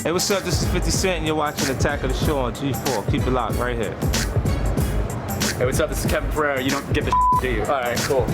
Hey, what's up? This is 50 Cent, and you're watching Attack of the Show on G4. Keep it locked right here. Hey, what's up? This is Kevin Pereira. You don't give a do you? All right, cool.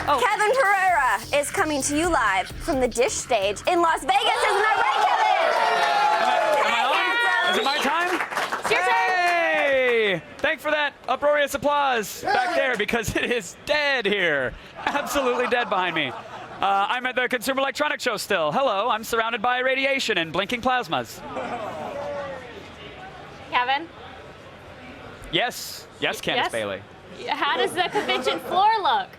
Kevin Pereira is coming to you live from the Dish stage in Las Vegas. Isn't that right, Kevin? Am I on? Is it my time? It's your turn. Hey! Thanks for that uproarious applause back there because it is dead here. Absolutely dead behind me. I'm at the Consumer Electronics Show still. Hello, I'm surrounded by radiation and blinking plasmas. Kevin? Yes. Yes, Candace Bailey. How does the convention floor look?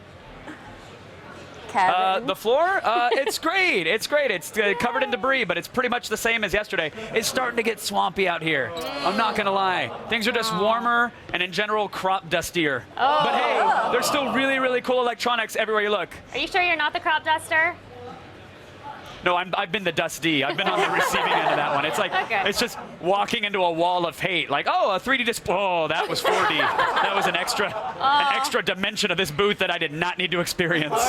Kevin. The floor, it's great. It's great. It's covered in debris, but it's pretty much the same as yesterday. It's starting to get swampy out here. I'm not going to lie. Things are just warmer and, in general, crop dustier. Oh. But, hey, there's still really, really cool electronics everywhere you look. Are you sure you're not the crop duster? No, I've been the dusty. I've been on the receiving end of that one. It's like, It's just walking into a wall of hate. Like, oh, a 3D display. Oh, that was 4D. That was an extra dimension of this booth that I did not need to experience.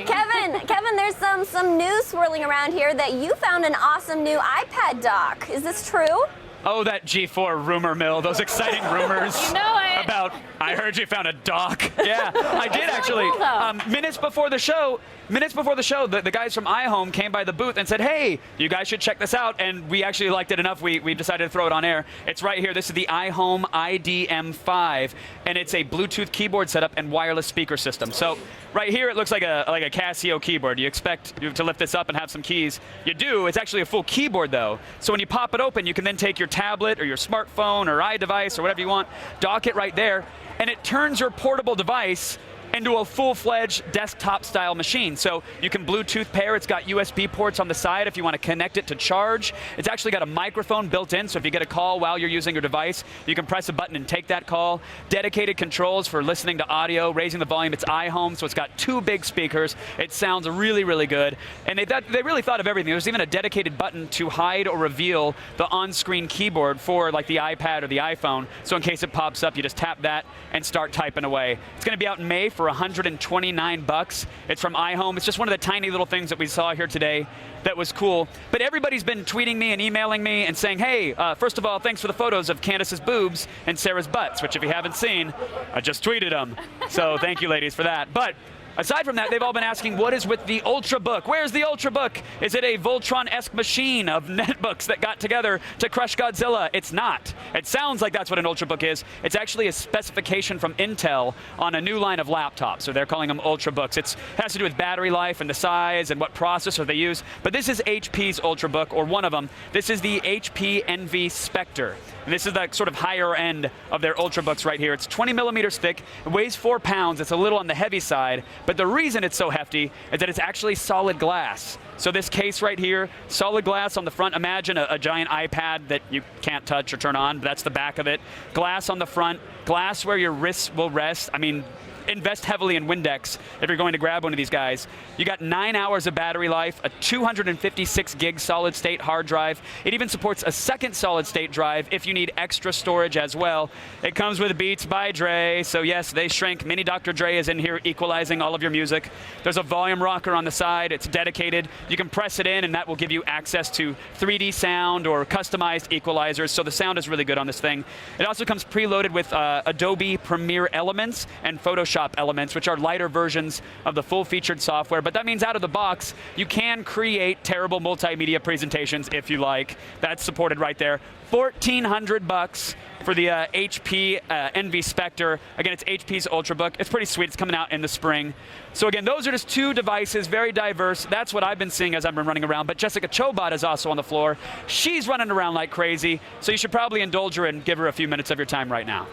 Kevin, there's some news swirling around here that you found an awesome new iPad dock. Is this true? Oh, that G4 rumor mill, those exciting rumors You know it. about, I heard you found a dock. Yeah, I did actually. Cool, though. Minutes before the show, the guys from iHome came by the booth and said, hey, you guys should check this out. And we actually liked it enough, we decided to throw it on air. It's right here. This is the iHome IDM5, and it's a Bluetooth keyboard setup and wireless speaker system. So right here, it looks like a Casio keyboard. You expect to lift this up and have some keys. You do. It's actually a full keyboard, though. So when you pop it open, you can then take your tablet or your smartphone or iDevice or whatever you want, dock it right there, and it turns your portable device into a full-fledged desktop-style machine. So you can Bluetooth pair. It's got USB ports on the side if you want to connect it to charge. It's actually got a microphone built in, so if you get a call while you're using your device, you can press a button and take that call. Dedicated controls for listening to audio, raising the volume. It's iHome, so it's got 2 big speakers. It sounds really, really good. And they really thought of everything. There's even a dedicated button to hide or reveal the on-screen keyboard for like the iPad or the iPhone. So in case it pops up, you just tap that and start typing away. It's going to be out in May for $129. It's from iHome. It's just one of the tiny little things that we saw here today that was cool. But everybody's been tweeting me and emailing me and saying, hey, first of all, thanks for the photos of Candace's boobs and Sarah's butts, which if you haven't seen, I just tweeted them. So thank you, ladies, for that. But aside from that, they've all been asking, what is with the Ultrabook? Where's the Ultrabook? Is it a Voltron-esque machine of netbooks that got together to crush Godzilla? It's not. It sounds like that's what an Ultrabook is. It's actually a specification from Intel on a new line of laptops, so they're calling them Ultrabooks. It has to do with battery life and the size and what processor they use. But this is HP's Ultrabook, or one of them. This is the HP Envy Spectre. And this is the sort of higher end of their Ultrabooks right here. It's 20 millimeters thick. It weighs 4 pounds. It's a little on the heavy side. But the reason it's so hefty is that it's actually solid glass. So this case right here, solid glass on the front. Imagine a giant iPad that you can't touch or turn on. That's the back of it. Glass on the front. Glass where your wrists will rest. I mean, invest heavily in Windex if you're going to grab one of these guys. You got 9 hours of battery life, a 256 gig solid state hard drive. It even supports a second solid state drive if you need extra storage as well. It comes with Beats by Dre, so yes, they shrink. Mini Dr. Dre is in here equalizing all of your music. There's a volume rocker on the side. It's dedicated. You can press it in and that will give you access to 3D sound or customized equalizers, so the sound is really good on this thing. It also comes preloaded with Adobe Premiere Elements and Photoshop Elements, which are lighter versions of the full-featured software. But that means out of the box, you can create terrible multimedia presentations if you like. That's supported right there. $1,400 for the HP Envy Spectre. Again, it's HP's Ultrabook. It's pretty sweet. It's coming out in the spring. So again, those are just 2 devices, very diverse. That's what I've been seeing as I've been running around. But Jessica Chobot is also on the floor. She's running around like crazy, so you should probably indulge her and give her a few minutes of your time right now.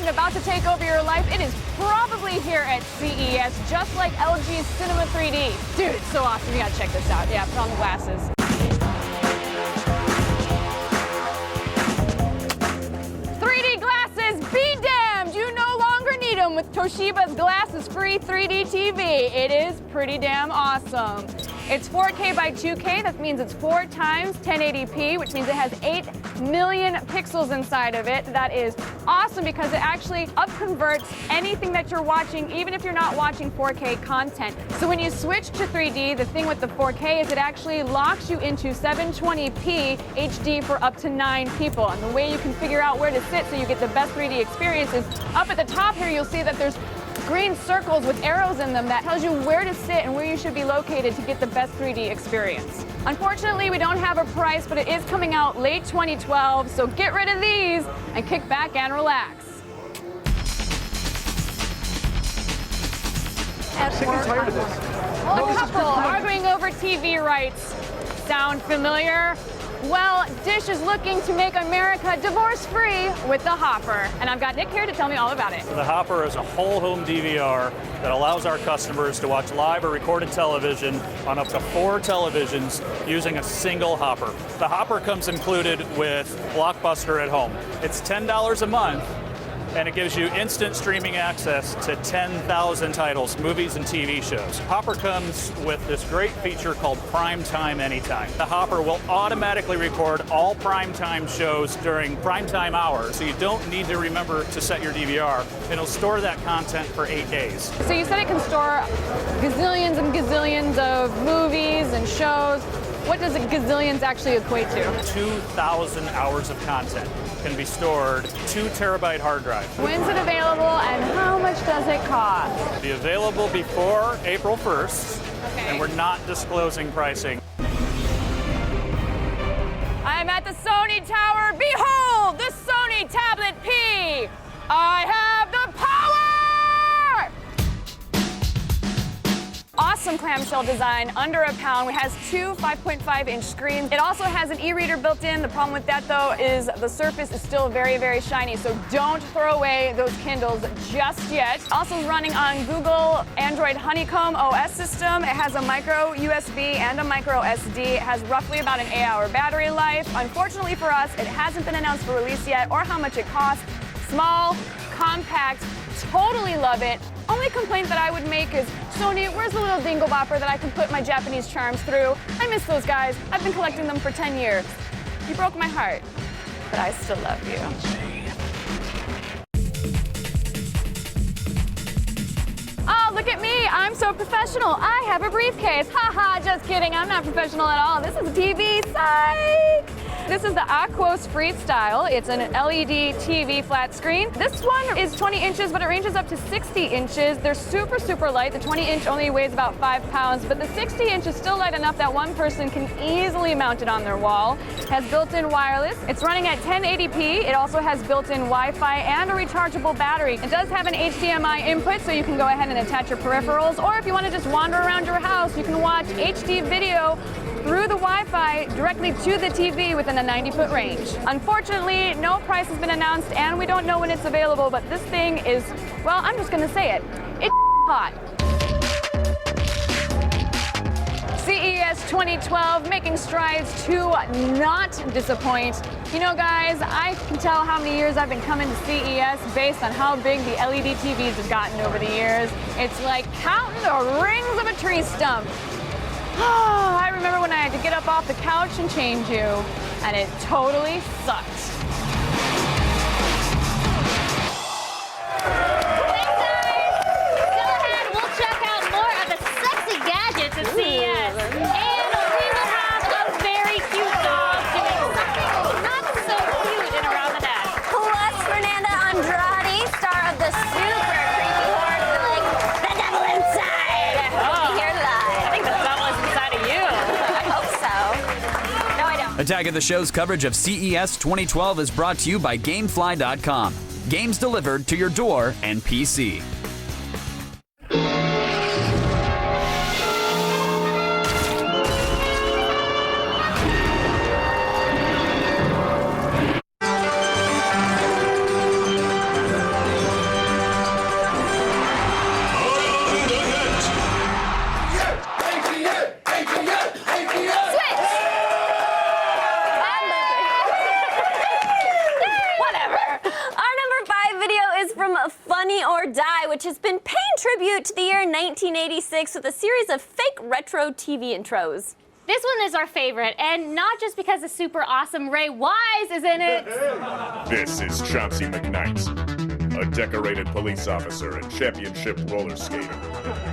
innovation about to take over your life, it is probably here at CES, just like LG's Cinema 3D. Dude, it's so awesome. You gotta check this out. Yeah, put on the glasses. 3D glasses, be damned! You no longer need them with Toshiba's glasses-free 3D TV. It is pretty damn awesome. It's 4K by 2K, that means it's 4 times 1080p, which means it has 8 million pixels inside of it. That is awesome because it actually upconverts anything that you're watching, even if you're not watching 4K content. So when you switch to 3D, the thing with the 4K is it actually locks you into 720p HD for up to 9 people. And the way you can figure out where to sit so you get the best 3D experience is up at the top here, you'll see that there's green circles with arrows in them that tells you where to sit and where you should be located to get the best 3D experience. Unfortunately, we don't have a price, but it is coming out late 2012, so get rid of these and kick back and relax. I'm sick and tired of this. Well, a couple arguing over TV rights. Sound familiar? Well, Dish is looking to make America divorce-free with the Hopper. And I've got Nick here to tell me all about it. The Hopper is a whole home DVR that allows our customers to watch live or recorded television on up to 4 televisions using a single Hopper. The Hopper comes included with Blockbuster at home. It's $10 a month, and it gives you instant streaming access to 10,000 titles, movies and TV shows. Hopper comes with this great feature called Primetime Anytime. The Hopper will automatically record all primetime shows during primetime hours, so you don't need to remember to set your DVR. It'll store that content for 8 days. So you said it can store gazillions and gazillions of movies and shows. What does a gazillions actually equate to? 2,000 hours of content can be stored 2 terabyte hard drive. When's it available and how much does it cost? It'll be available before April 1st, Okay. and we're not disclosing pricing. I'm at the Sony Tower. Behold, the Sony Tablet P. I have the power! Awesome clamshell design, under a pound. It has 2 5.5-inch screens. It also has an e-reader built in. The problem with that, though, is the surface is still very, very shiny, so don't throw away those Kindles just yet. Also running on Google Android Honeycomb OS system. It has a micro USB and a micro SD. It has roughly about an 8-hour battery life. Unfortunately for us, it hasn't been announced for release yet or how much it costs. Small, compact, totally love it. Only complaint that I would make is, Sony, where's the little dingle bopper that I can put my Japanese charms through? I miss those guys. I've been collecting them for 10 years. You broke my heart, but I still love you. Oh, look at me. I'm so professional. I have a briefcase. Haha, just kidding. I'm not professional at all. This is a TV. Psych! This is the Aquos Freestyle. It's an LED TV flat screen. This one is 20 inches, but it ranges up to 60 inches. They're super, super light. The 20-inch only weighs about 5 pounds, but the 60-inch is still light enough that one person can easily mount it on their wall. It has built-in wireless. It's running at 1080p. It also has built-in Wi-Fi and a rechargeable battery. It does have an HDMI input, so you can go ahead and attach your peripherals, or if you want to just wander around your house, you can watch HD video through the Wi-Fi directly to the TV within a 90-foot range. Unfortunately, no price has been announced and we don't know when it's available, but this thing is, well, I'm just gonna say it. It's hot. CES 2012 making strides to not disappoint. You know, guys, I can tell how many years I've been coming to CES based on how big the LED TVs have gotten over the years. It's like counting the rings of a tree stump. I remember when I had to get up off the couch and change you, and it totally sucked. Thanks, guys. Still ahead, we'll check out more of the sexy gadgets at CES. And we will have a very cute dog doing something not so cute in around the net. Plus, Fernanda Andrade, star of the super creepy horror film The Devil Inside. We'll be here live. I think the devil is inside of you. I hope so. No, I don't. Attack of the Show's coverage of CES 2012 is brought to you by Gamefly.com. Games delivered to your door and PC. tribute to the year 1986 with a series of fake retro TV intros. This one is our favorite, and not just because the super awesome Ray Wise is in it. This is Chauncey McKnight, a decorated police officer and championship roller skater,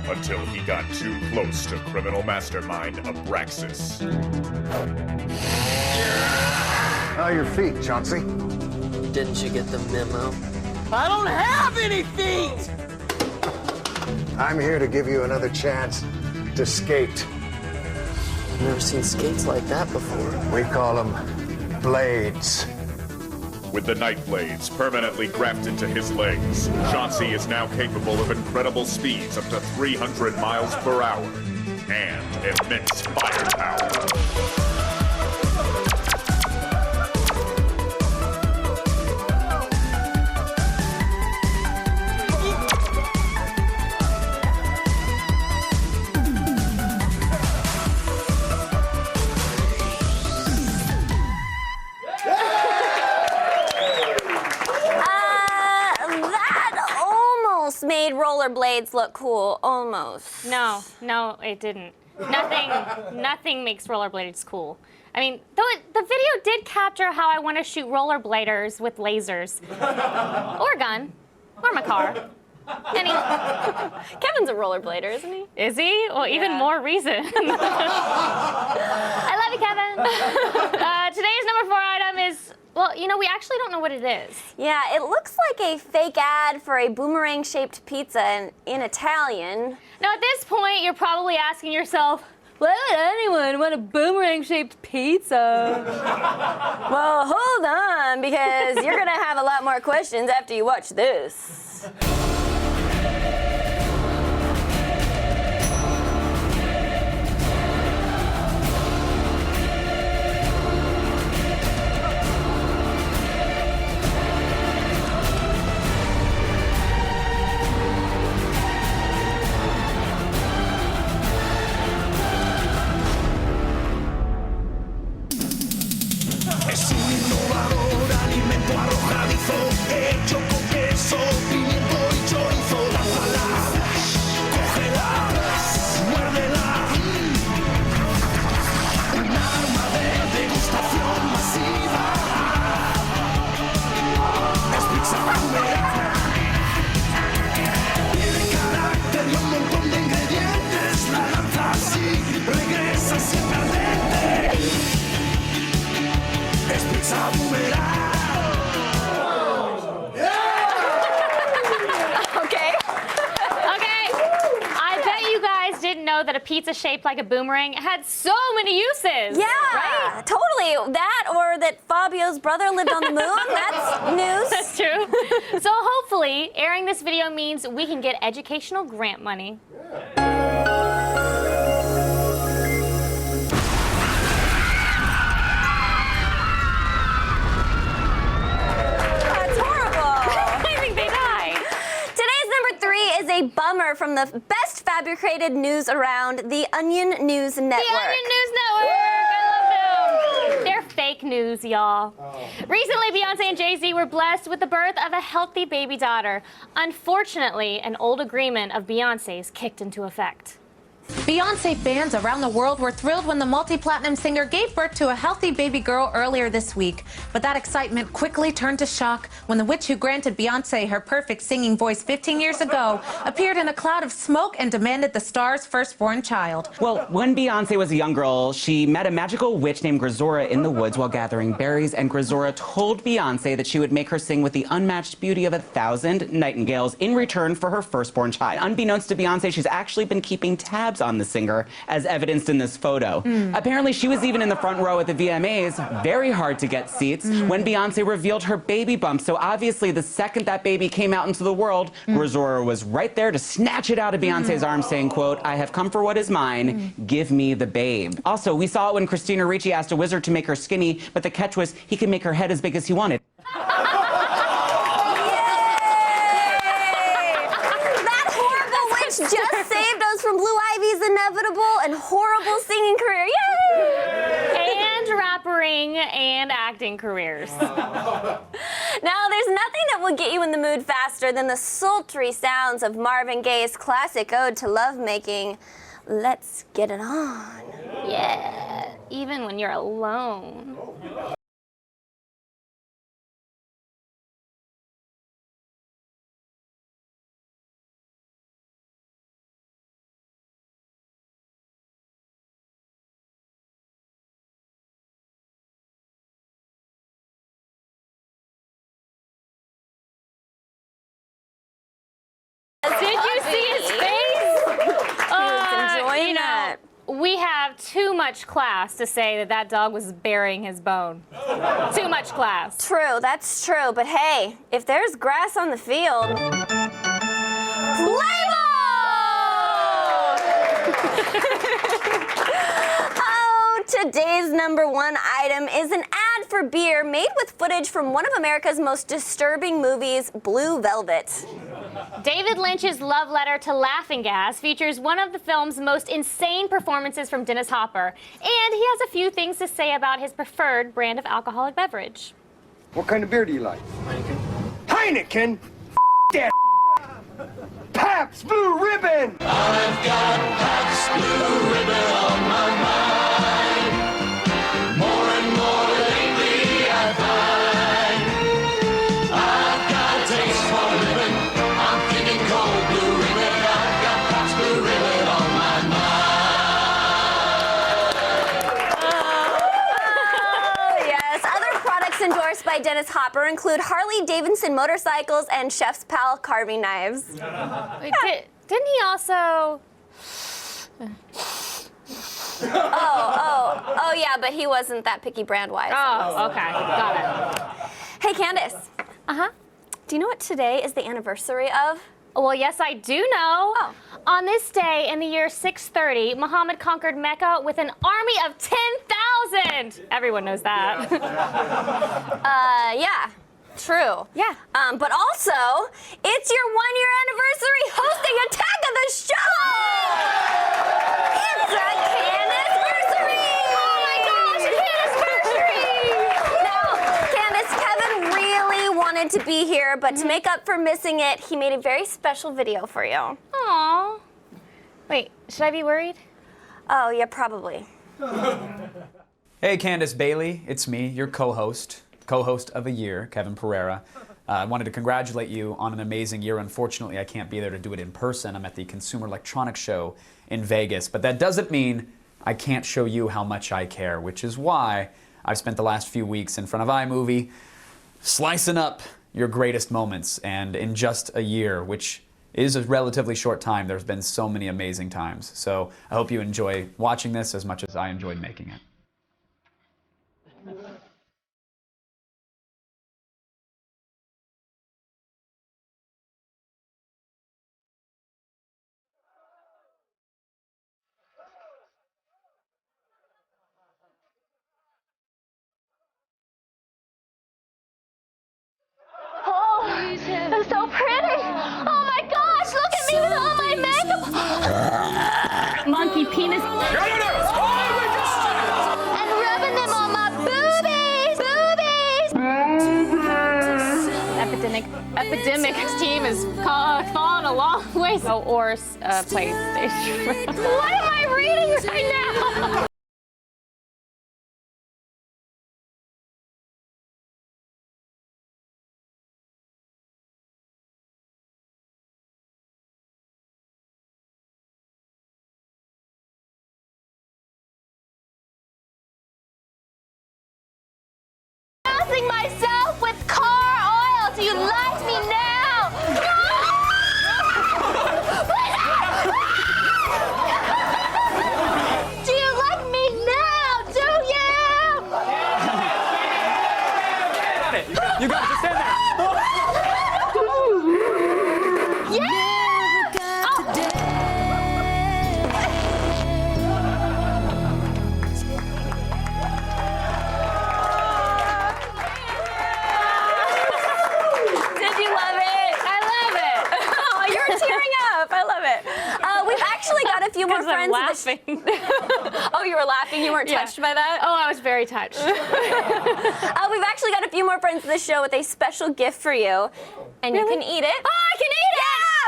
until he got too close to criminal mastermind Abraxas. How are your feet, Chauncey? Didn't you get the memo? I don't have any feet! I'm here to give you another chance to skate. I've never seen skates like that before. We call them blades. With the night blades permanently grafted to his legs, Chauncey is now capable of incredible speeds up to 300 miles per hour and immense firepower. Made rollerblades look cool, almost. No, it didn't. Nothing makes rollerblades cool. I mean, though the video did capture how I want to shoot rollerbladers with lasers. Or a gun. Or my car. Kevin's a rollerblader, isn't he? Is he? Well, even more reason. I love you, Kevin. Today's number 4 item is, well, you know, we actually don't know what it is. Yeah, it looks like a fake ad for a boomerang-shaped pizza in Italian. Now, at this point, you're probably asking yourself, why would anyone want a boomerang-shaped pizza? Well, hold on, because you're gonna have a lot more questions after you watch this. Es un innovador alimento arrojadizo, hecho con queso, pimiento y chorizo. Lámpalas, cógelas, muérdelas. Un arma de degustación masiva. Es pizza boomerang. Tiene carácter y un montón de ingredientes. La lanza así, regresa sin perderte. Es pizza boomerang. Okay. I bet you guys didn't know that a pizza shaped like a boomerang had so many uses. Yeah, right? totally. That or that Fabio's brother lived on the moon. That's news. That's true. So hopefully, airing this video means we can get educational grant money. A bummer from the best fabricated news around, the Onion News Network. The Onion News Network! I love them! They're fake news, y'all. Recently, Beyonce and Jay-Z were blessed with the birth of a healthy baby daughter. Unfortunately, an old agreement of Beyonce's kicked into effect. Beyonce fans around the world were thrilled when the multi-platinum singer gave birth to a healthy baby girl earlier this week. But that excitement quickly turned to shock when the witch who granted Beyonce her perfect singing voice 15 years ago appeared in a cloud of smoke and demanded the star's firstborn child. Well, when Beyonce was a young girl, she met a magical witch named Grisora in the woods while gathering berries, and Grisora told Beyonce that she would make her sing with the unmatched beauty of 1,000 nightingales in return for her firstborn child. Unbeknownst to Beyonce, she's actually been keeping tabs on the singer, as evidenced in this photo. Apparently, she was even in the front row at the VMAs, very hard to get seats, when Beyonce revealed her baby bump. So obviously, the second that baby came out into the world, Grisora was right there to snatch it out of Beyonce's arms, saying, quote, "I have come for what is mine, give me the babe." Also, we saw it when Christina Ricci asked a wizard to make her skinny, but the catch was he could make her head as big as he wanted. Just saved us from Blue Ivy's inevitable and horrible singing career. Yay! And rappering and acting careers. Now, there's nothing that will get you in the mood faster than the sultry sounds of Marvin Gaye's classic ode to lovemaking. Let's get it on. Yeah, even when you're alone. Did you see his face? Enjoying that. We have too much class to say that that dog was burying his bone. Too much class. True, that's true. But hey, if there's grass on the field, play ball! Oh, today's number one item is an ad for beer made with footage from one of America's most disturbing movies, Blue Velvet. David Lynch's love letter to laughing gas features one of the film's most insane performances from Dennis Hopper. And he has a few things to say about his preferred brand of alcoholic beverage. What kind of beer do you like? Heineken? That Pabst Blue Ribbon! I've got Pabst Blue Ribbon on my mind. More and more lately I find I've got a taste for ribbon. I'm thinking cold blue ribbon. I've got Pabst Blue Ribbon on my mind. Oh, yes. Other products endorsed by Dennis Hopper include Harley Davidson motorcycles and Chef's Pal carving knives. Wait, didn't he also... Oh, yeah, but he wasn't that picky brand-wise. Oh, okay. Got it. Hey, Candace. Uh-huh. Do you know what today is the anniversary of? Well, yes, I do know. Oh. On this day in the year 630, Muhammad conquered Mecca with an army of 10,000. Everyone knows that. Yeah. True. Yeah. But also, it's your one-year anniversary hosting Attack of the Show! It's a Candace-versary! Oh my gosh, Now, Candace, Kevin really wanted to be here, but to make up for missing it, he made a very special video for you. Aww. Wait, should I be worried? Oh, yeah, probably. Hey, Candace Bailey, it's me, your co-host of a year, Kevin Pereira. I wanted to congratulate you on an amazing year. Unfortunately, I can't be there to do it in person. I'm at the Consumer Electronics Show in Vegas, but that doesn't mean I can't show you how much I care, which is why I've spent the last few weeks in front of iMovie slicing up your greatest moments. And in just a year, which is a relatively short time, there's been so many amazing times. So I hope you enjoy watching this as much as I enjoyed making it. I'm so pretty. Oh my gosh, look at me with all my makeup. Monkey penis. And rubbing them on my boobies. Epidemic team is fallen a long way. Oh, or PlayStation. What am I reading right now? Myself with car oil. Do you like me now? Do you like me now? Do you? You got it. Just stand there. Yeah! A few more friends. Laughing. Oh you were laughing. You weren't touched by that? Oh, I was very touched. We've actually got a few more friends of the show with a special gift for you. And you can eat it. Oh, I can eat it! Yeah!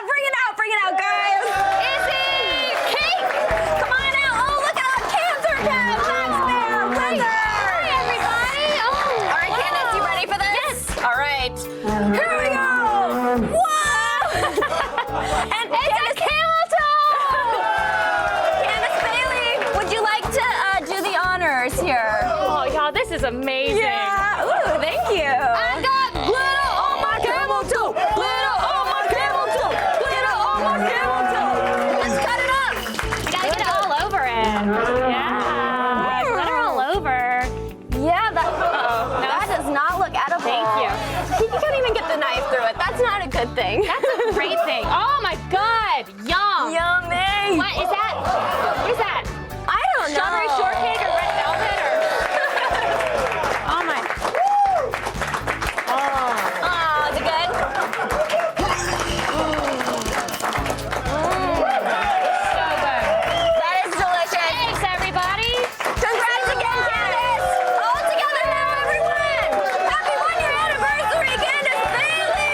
Bring it out, guys! Is it cake? Come on out! Oh, look at our cancer cat! That's there! Hi, everybody! Oh, all right, Candace, you ready for this? Yes. All right. Here we go! Whoa! And it's a camel toe! Candace Bailey, would you like to do the honors here? Oh, y'all, this is amazing. Yeah. Ooh, thank you. I got glitter on my camel toe. Glitter on my camel toe. Glitter on my camel toe. Let's cut it up. You gotta get it all over it. Yeah. Glitter all over. Yeah, that does not look edible. Thank you. You can't even get the knife through it. That's not a good thing. That's a great thing. Oh my God. Yum. Yummy. What is that? What is that? I don't know. Strawberry shortcake or red velvet or? Oh my. Oh, is it good? So good. That is delicious. Thanks, everybody. Congrats again, Candace. All together now, everyone. Happy 1-year anniversary, Candace Bailey.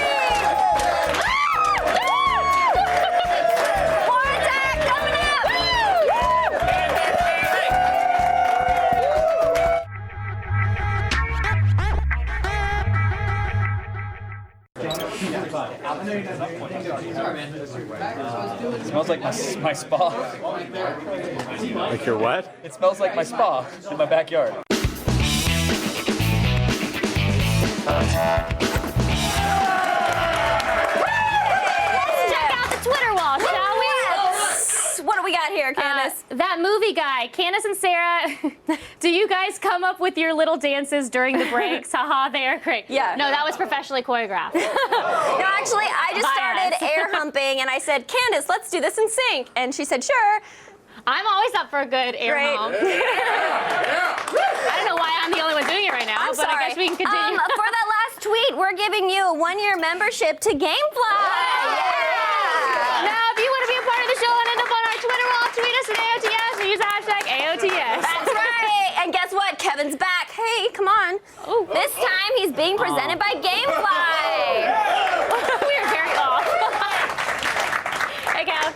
More attack coming up. It smells like my spa. Like your what? It smells like my spa in my backyard. Let's check out the Twitter wall, shall we? What do we got here, Candace? That movie guy, Candace and Sarah, do you guys come up with your little dances during the breaks? Haha, they are great. Yeah. No, that was professionally choreographed. No, actually, I just started air humping, and I said, Candace, let's do this in sync. And she said, sure. I'm always up for a good air Great. hump. I don't know why I'm the only one doing it right now, I'm but sorry. I guess we can continue. For that last tweet, we're giving you a 1-year membership to Gamefly. Yeah. Now, if you want to be a part of the show and end up on our Twitter wall, tweet us at AOTS or use the hashtag AOTS. That's right. And guess what? Kevin's back. Hey, come on. Ooh. This time he's being presented by Gamefly. We are very off. Hey, Kev.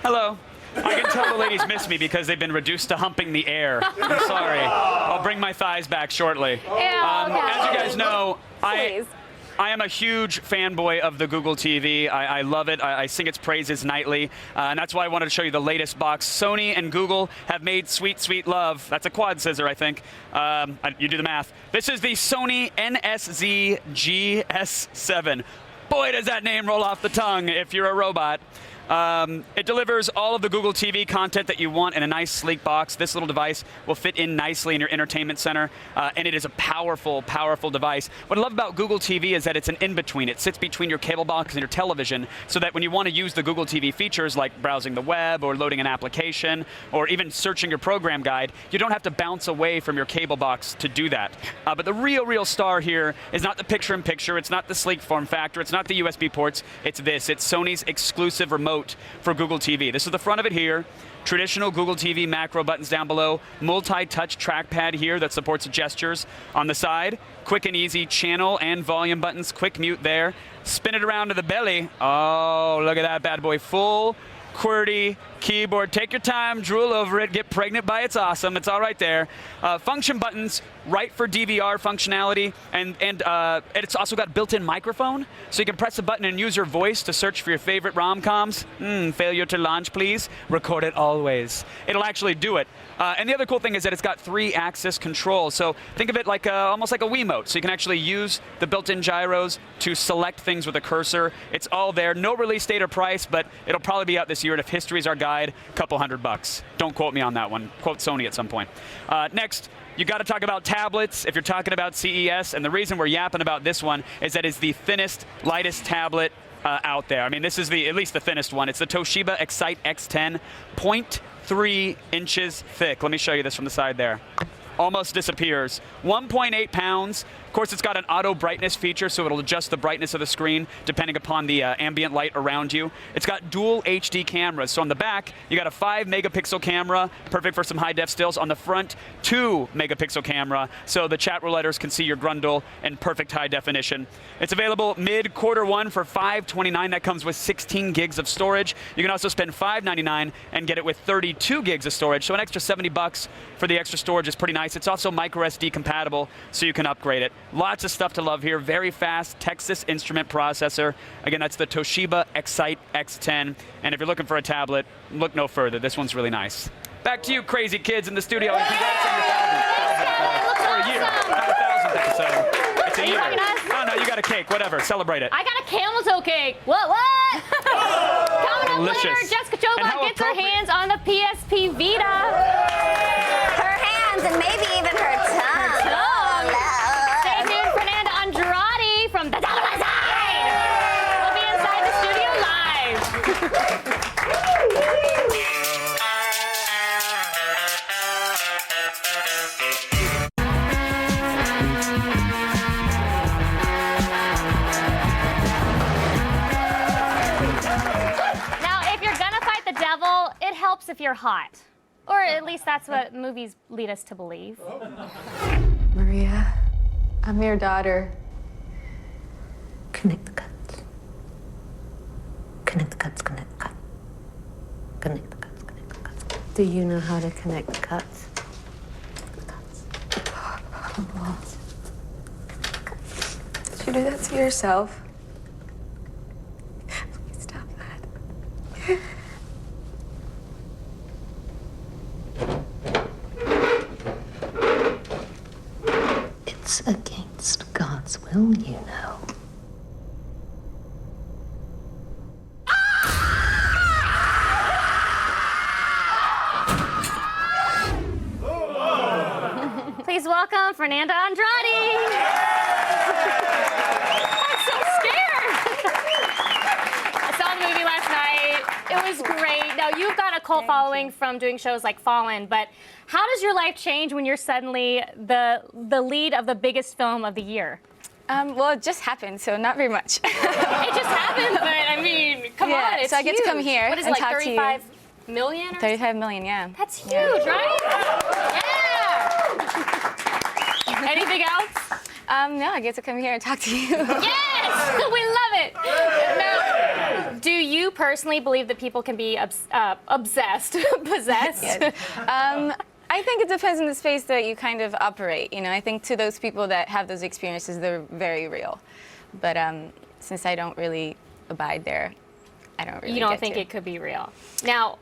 Hello. I can tell the ladies miss me because they've been reduced to humping the air. I'm sorry. I'll bring my thighs back shortly. Yeah, okay. As you guys know, Please. I am a huge fanboy of the Google TV. I love it. I sing its praises nightly. And that's why I wanted to show you the latest box. Sony and Google have made sweet, sweet love. That's a quad scissor, I think. You do the math. This is the Sony NSZ GS7. Boy, does that name roll off the tongue if you're a robot. It delivers all of the Google TV content that you want in a nice, sleek box. This little device will fit in nicely in your entertainment center, and it is a powerful, powerful device. What I love about Google TV is that it's an in-between. It sits between your cable box and your television, so that when you want to use the Google TV features like browsing the web or loading an application or even searching your program guide, you don't have to bounce away from your cable box to do that. But the real star here is not the picture-in-picture. It's not the sleek form factor. It's not the USB ports. It's this. It's Sony's exclusive remote for Google TV. This is the front of it here. Traditional Google TV macro buttons down below. Multi-touch trackpad here that supports gestures. On the side, quick and easy channel and volume buttons. Quick mute there. Spin it around to the belly. Oh, look at that bad boy. Full QWERTY keyboard. Take your time, drool over it, get pregnant by it's awesome. It's all right there. Function buttons, right for DVR functionality, and it's also got built-in microphone, so you can press a button and use your voice to search for your favorite rom-coms. Failure to launch, please. Record it always. It'll actually do it. And the other cool thing is that it's got 3-axis control, so think of it like almost like a Wiimote, so you can actually use the built-in gyros to select things with a cursor. It's all there. No release date or price, but it'll probably be out this year, and if history's our guide, a couple $100. Don't quote me on that one. Quote Sony at some point. Next, you got to talk about tablets if you're talking about CES, and the reason we're yapping about this one is that it's the thinnest, lightest tablet out there. I mean, this is at least the thinnest one. It's the Toshiba Excite X10, 0.3 inches thick. Let me show you this from the side there. almost disappears. 1.8 pounds. Of course, it's got an auto brightness feature, so it'll adjust the brightness of the screen depending upon the ambient light around you. It's got dual HD cameras. So on the back, you got a 5-megapixel camera, perfect for some high-def stills. On the front, 2-megapixel camera, so the chat rouletters can see your grundle in perfect high definition. It's available mid-Q1 for $529. That comes with 16 gigs of storage. You can also spend $599 and get it with 32 gigs of storage. So an extra $70 for the extra storage is pretty nice. It's also microSD compatible, so you can upgrade it. Lots of stuff to love here. Very fast Texas Instrument processor. Again, that's the Toshiba Excite X10. And if you're looking for a tablet, look no further. This one's really nice. Back to you, crazy kids in the studio. And congrats on your 1,000th or a year. Not 1,000th episode. It's a year. No, no, you got a cake. Whatever. Celebrate it. I got a camel toe cake. What? Coming up Delicious. later, Jessica Chobot And how gets her hands on the PSP Vita. Her hands and maybe even her tongue. Stay tuned, Fernanda Andrade from the Dollar Side. We'll be inside the studio live. Now, if you're gonna fight the devil, it helps if you're hot. Or at least that's what movies lead us to believe. Maria, I'm your daughter. Connect the cuts. Connect the cuts, connect the cuts. Connect the cuts, connect the cuts. Do you know how to connect the cuts? Did you do that to yourself? Please stop that. It's against God's will, you know. Please welcome Fernanda Andrade. I'm so scared. I saw the movie last night. It was great. Now, you've got a cult following from doing shows like Fallen, but how does your life change when you're suddenly the lead of the biggest film of the year? Well, it just happened, so not very much. It just happened, but I mean, come on, it's so I get huge. to come here What is it, and like talk 35 to you. million? Or 35 million, yeah. That's huge, right? Yeah. Anything else? No, I get to come here and talk to you. Yes, we love it. Now, do you personally believe that people can be obsessed, possessed? Yes. I think it depends on the space that you kind of operate. You know, I think to those people that have those experiences, they're very real. But since I don't really abide there, I don't really. You don't get think to. it could be real? Now,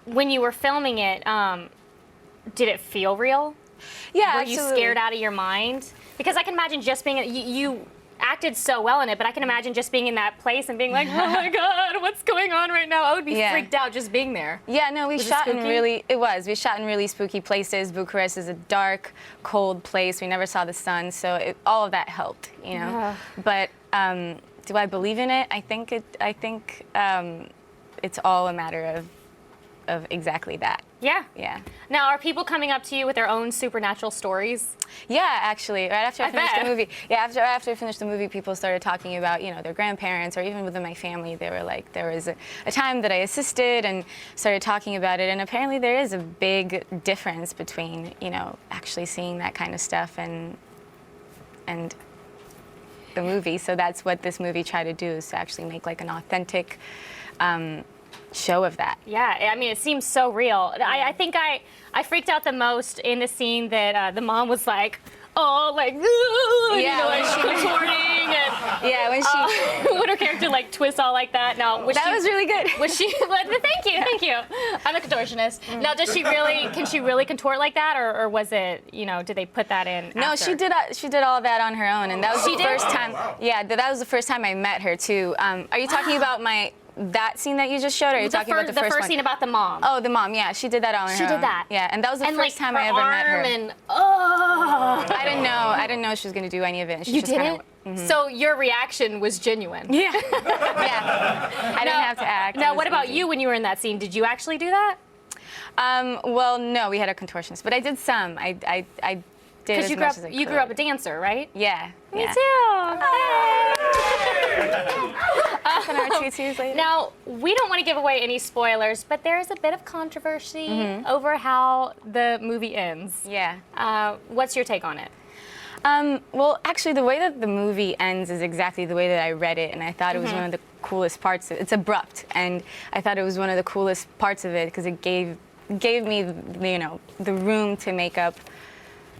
when you were filming it, did it feel real? Yeah, Were absolutely. you scared out of your mind? Because I can imagine just being you acted so well in it, but I can imagine just being in that place and being like, oh my God, what's going on right now? I would be freaked out just being there. Yeah, no, we Was it shot in spooky? we shot in really spooky places. Bucharest is a dark, cold place. We never saw the sun, so all of that helped, you know. Yeah. But do I believe in it? I think it's all a matter of exactly that. Yeah. Yeah. Now, are people coming up to you with their own supernatural stories? Yeah, actually, right after I finished bet. the movie. Yeah, after I finished the movie, people started talking about, you know, their grandparents, or even within my family, they were like, there was a time that I assisted and started talking about it, and apparently there is a big difference between, you know, actually seeing that kind of stuff and the movie. So that's what this movie tried to do, is to actually make like an authentic show of that. Yeah, I mean, it seems so real. I think I freaked out the most in the scene that the mom was like, oh, like, ooh, Yeah, you know, when like she- contorting and Yeah, when she when her character like twists all like that. Now, That was really good. Was she? Thank you. I'm a contortionist. Now, does she really? Can she really contort like that, or was it? You know, did they put that in? No, after? she did all that on her own, and that was She the did? first time. Yeah, that was the first time I met her too. Are you talking about that scene that you just showed, or are you talking about the first one? scene about the mom. Oh, the mom. Yeah, she did that on her She own. did that. Yeah, and that was the And, first like, time I ever met her. arm and oh. I didn't know she was going to do any of it. And she You just kinda- didn't? So your reaction was genuine. Yeah. I didn't have to act. Now, It what was about easy. you when you were in that scene? Did you actually do that? Well, no, we had a contortionist, but I did some. I did as much as I could. You grew up a dancer, right? Yeah. Me yeah. too. Our tutus later. Now, we don't want to give away any spoilers, but there is a bit of controversy over how the movie ends. Yeah. What's your take on it? Well, actually, the way that the movie ends is exactly the way that I read it, and I thought it was one of the coolest parts of it. It's abrupt, and I thought it was one of the coolest parts of it because it gave me, you know, the room to make up,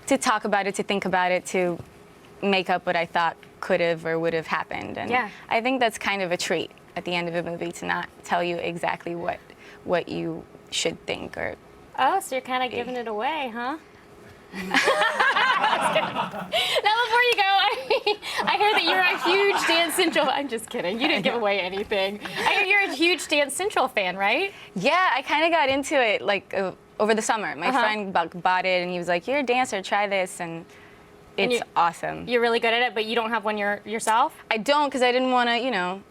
to talk about it, to think about it, to make up what I thought could have or would have happened. And I think that's kind of a treat at the end of a movie to not tell you exactly what you should think or. Oh, so you're kind of giving it away, huh? Now, before you go, I hear that you're a huge Dance Central. I'm just kidding. You didn't give away anything. I hear you're a huge Dance Central fan, right? Yeah, I kind of got into it like over the summer. My friend bought it, and he was like, "You're a dancer. Try this," and it's awesome. You're really good at it, but you don't have one yourself? I don't, because I didn't want to, you know,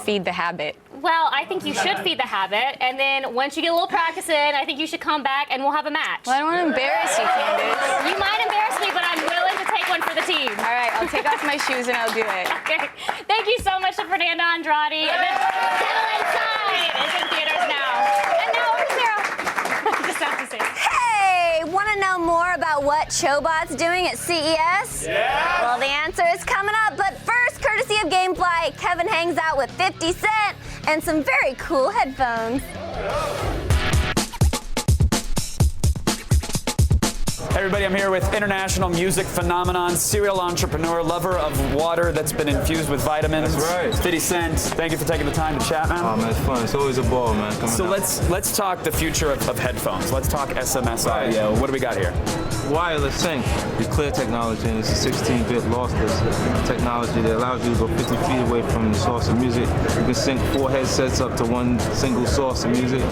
feed the habit. Well, I think you should feed the habit, and then once you get a little practice in, I think you should come back and we'll have a match. Well, I don't want to embarrass you, Candace. You might embarrass me, but I'm willing to take one for the team. All right, I'll take off my shoes and I'll do it. Okay. Thank you so much to Fernanda Andrade. And then Devil Inside is in theaters now. And now over to Sarah. Just have to say. Hey, want to know more about what Chobot's doing at CES? Yeah. Well, the answer is coming up, but first, courtesy of Gamefly, Kevin hangs out with 50 Cent and some very cool headphones. Hey everybody, I'm here with international music phenomenon, serial entrepreneur, lover of water that's been infused with vitamins. That's right. 50 Cent. Thank you for taking the time to chat, man. Oh man, it's fun. It's always a ball, man. So let's talk the future of headphones. Let's talk SMS audio. What do we got here? Wireless sync, the clear technology, and it's a 16-bit lossless technology that allows you to go 50 feet away from the source of music. You can sync 4 headsets up to one single source of music.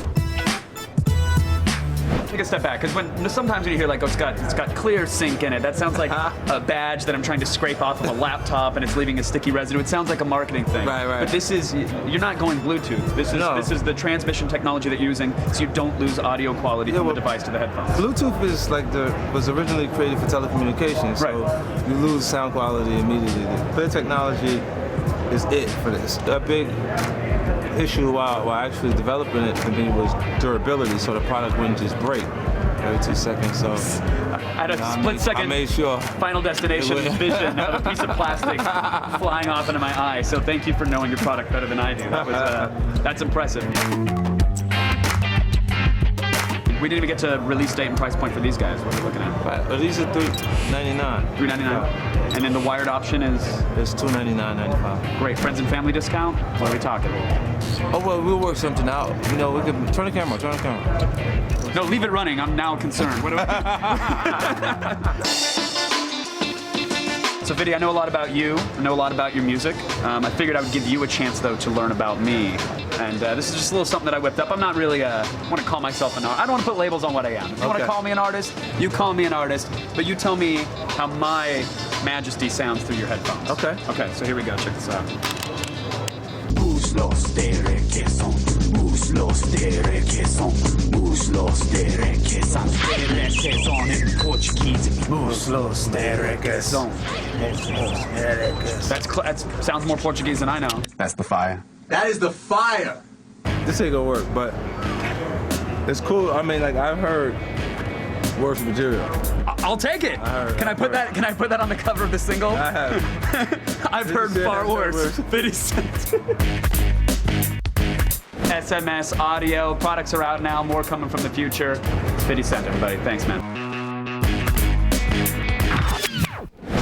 Take a step back, because sometimes when you hear like, oh, it's got clear sync in it, that sounds like a badge that I'm trying to scrape off of a laptop and it's leaving a sticky residue. It sounds like a marketing thing. Right. But this is, you're not going Bluetooth. This is the transmission technology that you're using, so you don't lose audio quality from the device to the headphones. Bluetooth is like was originally created for telecommunications, so you lose sound quality immediately. The clear technology is it for this. A big issue while actually developing it for me was durability, so the product wouldn't just break every 2 seconds. So at a split second, I made sure. Final Destination vision of a piece of plastic flying off into my eye. So thank you for knowing your product better than I do. That was that's impressive. We didn't even get to release date and price point for these guys. What are we looking at? Well, these are $399. $399. And then the wired option is? It's $299.95. Great. Friends and family discount? What are we talking? Oh, well, we'll work something out. You know, we could turn the camera. No, leave it running. I'm now concerned. What do we... So, Vidya, I know a lot about you. I know a lot about your music. I figured I would give you a chance, though, to learn about me. And this is just a little something that I whipped up. I'm not really, I want to call myself an artist. I don't want to put labels on what I am. If you want to call me an artist, you call me an artist. But you tell me how my majesty sounds through your headphones. Okay. Okay, so here we go. Check this out. That sounds more Portuguese than I know. That's the fire. That is the fire. This ain't gonna work, but it's cool. I mean, like, I've heard worse material. I'll take it. Can I put that on the cover of the single? I have. I've heard far worse. 50 Cent. SMS audio products are out now. More coming from the future. 50 Cent, everybody. Thanks, man.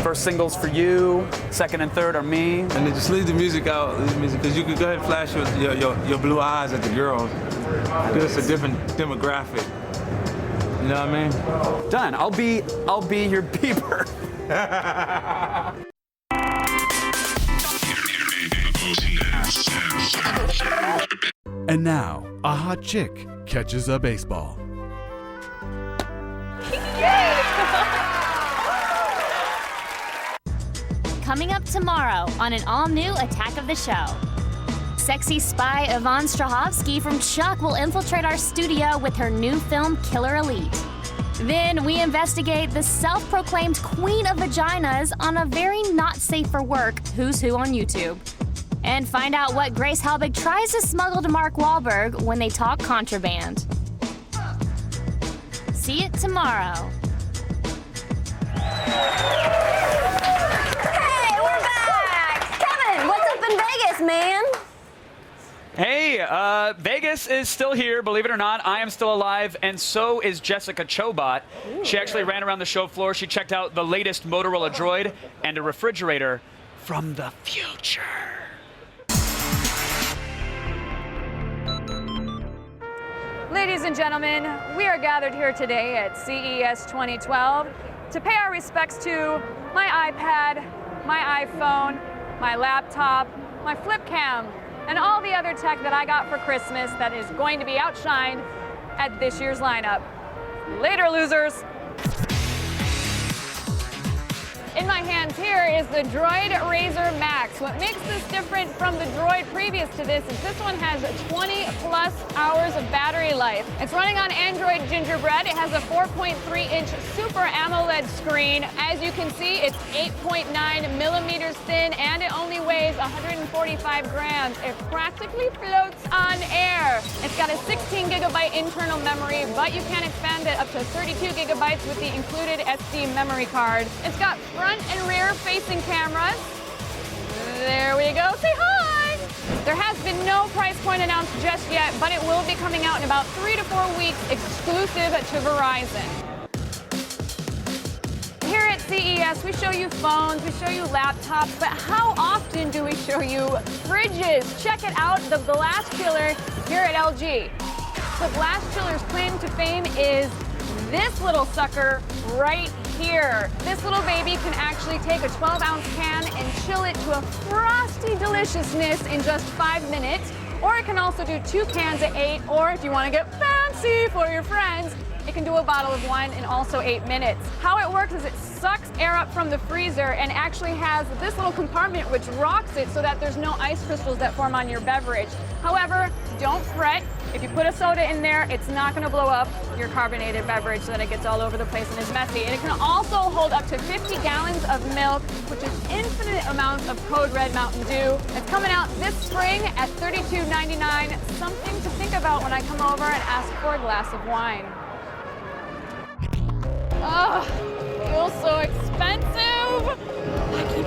First singles for you. Second and third are me. And then just leave the music out. Because you could go ahead and flash your blue eyes at the girls. Give us a different demographic. You know what I mean? Done. I'll be your beeper. And now, a hot chick catches a baseball. Coming up tomorrow on an all-new Attack of the Show. Sexy spy Yvonne Strahovski from Chuck will infiltrate our studio with her new film Killer Elite. Then we investigate the self-proclaimed queen of vaginas on a very not safe for work Who's Who on YouTube. And find out what Grace Helbig tries to smuggle to Mark Wahlberg when they talk contraband. See it tomorrow. Hey, we're back! Kevin, what's up in Vegas, man? Hey, Vegas is still here, believe it or not. I am still alive, and so is Jessica Chobot. She actually ran around the show floor. She checked out the latest Motorola Droid and a refrigerator from the future. Ladies and gentlemen, we are gathered here today at CES 2012 to pay our respects to my iPad, my iPhone, my laptop, my flip cam, and all the other tech that I got for Christmas that is going to be outshined at this year's lineup. Later, losers. In my hands here is the Droid Razr Max. What makes this different from the Droid previous to this is this one has 20 plus hours of battery life. It's running on Android Gingerbread. It has a 4.3-inch Super AMOLED screen. As you can see, it's 8.9 millimeters thin and it only weighs 145 grams. It practically floats on air. It's got a 16 gigabyte internal memory, but you can expand it up to 32 gigabytes with the included SD memory card. It's got front and rear facing cameras. There we go, say hi! There has been no price point announced just yet, but it will be coming out in about 3 to 4 weeks exclusive to Verizon. Here at CES, we show you phones, we show you laptops, but how often do we show you fridges? Check it out, the Glass Killer here at LG. The Glass Killer's claim to fame is this little sucker right here. This little baby can actually take a 12-ounce can and chill it to a frosty deliciousness in just 5 minutes. Or it can also do 2 cans at 8, or if you want to get fancy for your friends, it can do a bottle of wine in also 8 minutes. How it works is it sucks air up from the freezer and actually has this little compartment which rocks it so that there's no ice crystals that form on your beverage. However, don't fret. If you put a soda in there, it's not going to blow up your carbonated beverage so that it gets all over the place and is messy. And it can also hold up to 50 gallons of milk, which is infinite amounts of Code Red Mountain Dew. It's coming out this spring at $32.99. Something to think about when I come over and ask for a glass of wine. Ugh, feels so expensive. I keep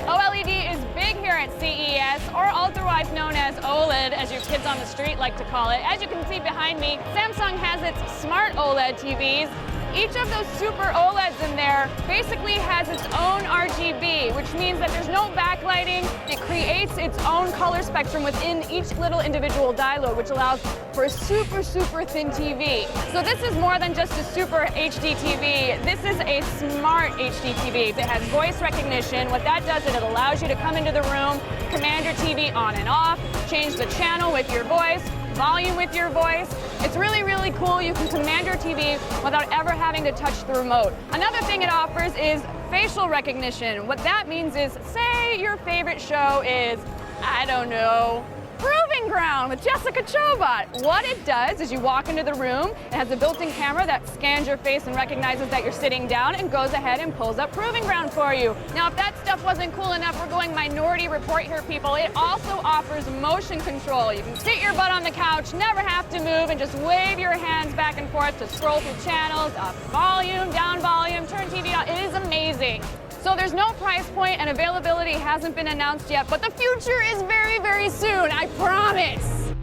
OLED is big here at CES, or otherwise known as OLED, as your kids on the street like to call it. As you can see behind me, Samsung has its smart OLED TVs. Each of those super OLEDs in there basically has its own RGB, which means that there's no backlighting. It creates its own color spectrum within each little individual diode, which allows for a super, super thin TV. So this is more than just a super HD TV. This is a smart HD TV. It has voice recognition. What that does is it allows you to come into the room, command your TV on and off, change the channel with your voice, volume with your voice. It's really, really cool. You can command your TV without ever having to touch the remote. Another thing it offers is facial recognition. What that means is, say your favorite show is, I don't know, Proving Ground with Jessica Chobot. What it does is you walk into the room, it has a built-in camera that scans your face and recognizes that you're sitting down and goes ahead and pulls up Proving Ground for you. Now, if that stuff wasn't cool enough, we're going Minority Report here, people. It also offers motion control. You can sit your butt on the couch, never have to move, and just wave your hands back and forth to scroll through channels, up volume, down volume, turn TV on. It is amazing. So there's no price point and availability hasn't been announced yet, but the future is very, very soon, I promise.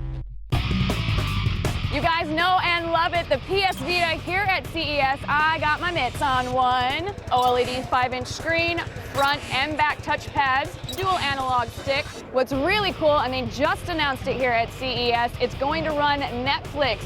You guys know and love it, the PS Vita here at CES. I got my mitts on one. OLED 5-inch screen, front and back touchpads, dual analog stick. What's really cool, and they just announced it here at CES, it's going to run Netflix.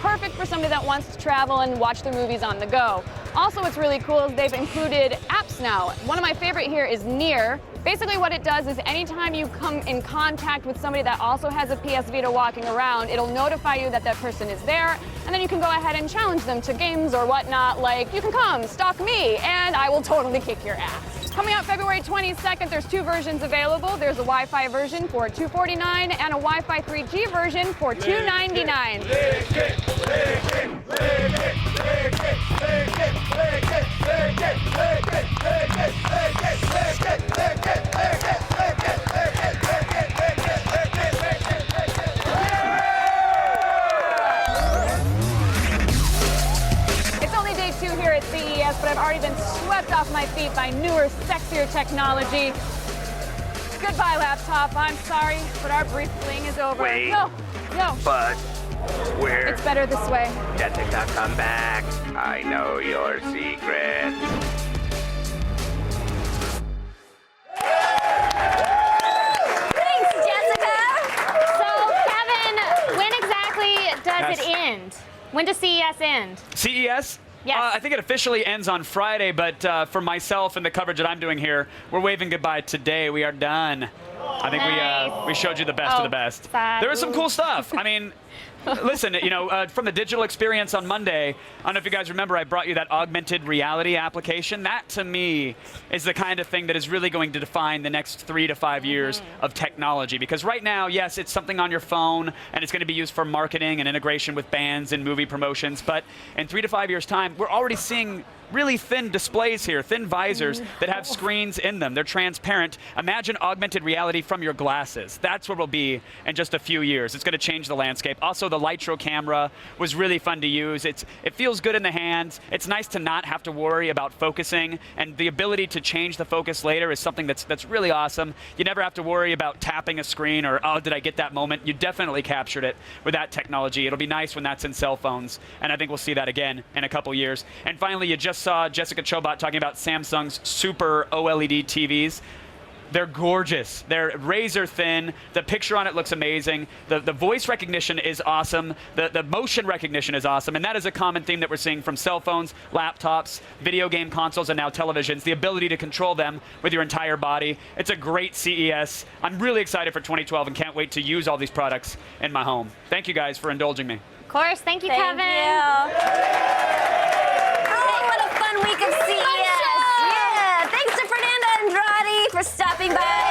Perfect for somebody that wants to travel and watch their movies on the go. Also, what's really cool is they've included apps now. One of my favorite here is Near. Basically what it does is anytime you come in contact with somebody that also has a PS Vita walking around, it'll notify you that that person is there, and then you can go ahead and challenge them to games or whatnot, like, you can come, stalk me, and I will totally kick your ass. Coming out February 22nd, there's 2 versions available. There's a Wi-Fi version for $249 and a Wi-Fi 3G version for $299. It's only day 2 here at CES, but I've already been swept off my feet by newer, sexier technology. Goodbye, laptop. I'm sorry, but our brief fling is over. Wait. No. But where? It's better this way. Jessica, come back. I know your secret. Thanks, Jessica. So, Kevin, when exactly does it end? When does CES end? CES? Yes. I think it officially ends on Friday, but for myself and the coverage that I'm doing here, we're waving goodbye today. We are done. I think we showed you the best of the best. Sad. There was some cool stuff. I mean, listen, from the digital experience on Monday, I don't know if you guys remember, I brought you that augmented reality application. That, to me, is the kind of thing that is really going to define the next 3 to 5 years of technology. Because right now, yes, it's something on your phone, and it's going to be used for marketing and integration with bands and movie promotions. But in 3 to 5 years' time, we're already seeing really thin displays here, thin visors that have screens in them. They're transparent. Imagine augmented reality from your glasses. That's where we'll be in just a few years. It's going to change the landscape. Also, the Litro camera was really fun to use. It feels good in the hands. It's nice to not have to worry about focusing, and the ability to change the focus later is something that's really awesome. You never have to worry about tapping a screen or, oh, did I get that moment? You definitely captured it with that technology. It'll be nice when that's in cell phones, and I think we'll see that again in a couple years. And finally, you just saw Jessica Chobot talking about Samsung's Super OLED TVs. They're gorgeous. They're razor thin. The picture on it looks amazing. The voice recognition is awesome. The motion recognition is awesome. And that is a common theme that we're seeing from cell phones, laptops, video game consoles, and now televisions. The ability to control them with your entire body. It's a great CES. I'm really excited for 2012 and can't wait to use all these products in my home. Thank you guys for indulging me. Of course. Thank you, Kevin. Week of CES. Yeah, thanks to Fernanda Andrade for stopping by.